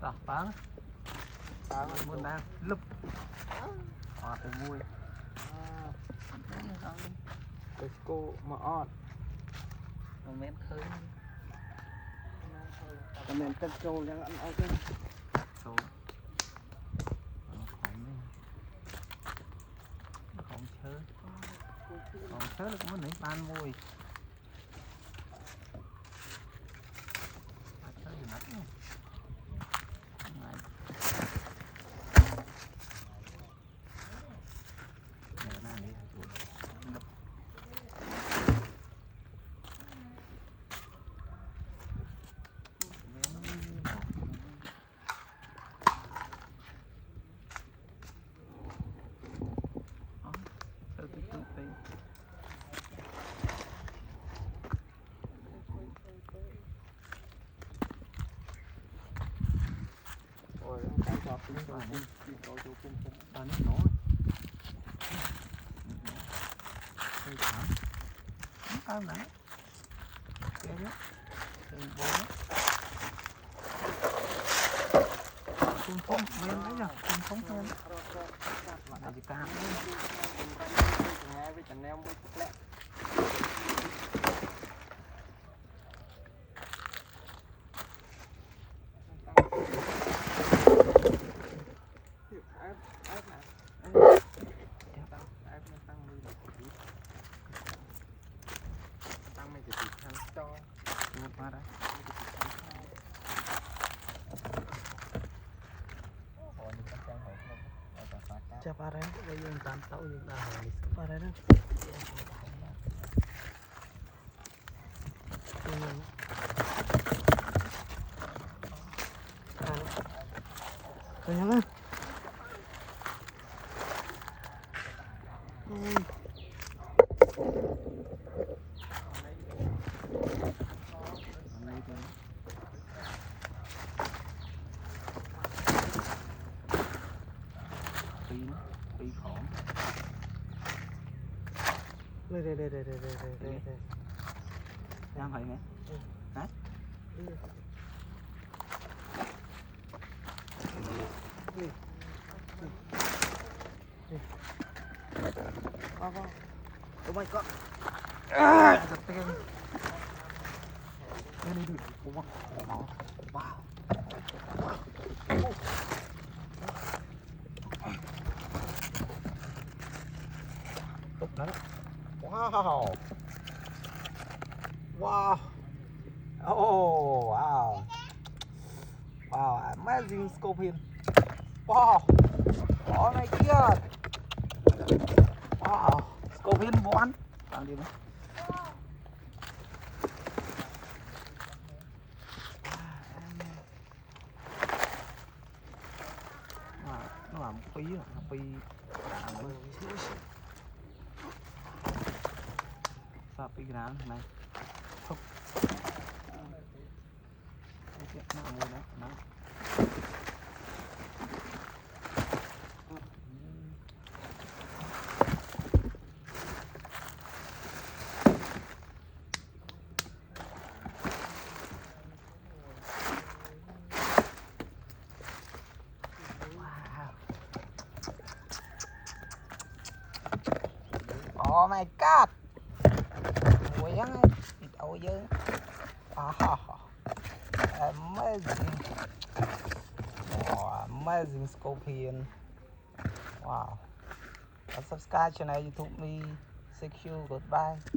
đỏ phá muốn đang lụp từ mui cô mà ọt men khơi men cất trâu đang ăn ao chứ số không chớ được muốn lấy ban môi chơi nát này rồi cái chọt tính rồi nó nổ cao nè kia nhé bố phun men đấy nhở phun men là gì ta nghe với channel mới lẹ chắp ở đây bây giờ tạm tàu những đào này sắp ở đây đó Rồi nhá. Phi khổn Đây. đang phải nghe đấy Oh my god. giật tay đây đi wow Tốt lắm. Wow. Wow. Oh, wow. Wow, amazing scorpion. Wow. Oh my god. Wow. scorpion bón làm đi đấy nó làm phi sao phi cái này không nó mua đấy nó Oh my god. Ủa vậy ôi chứ. Amazing. Wow, amazing scorpion. Wow. Subscribe channel YouTube me. Secure. Goodbye.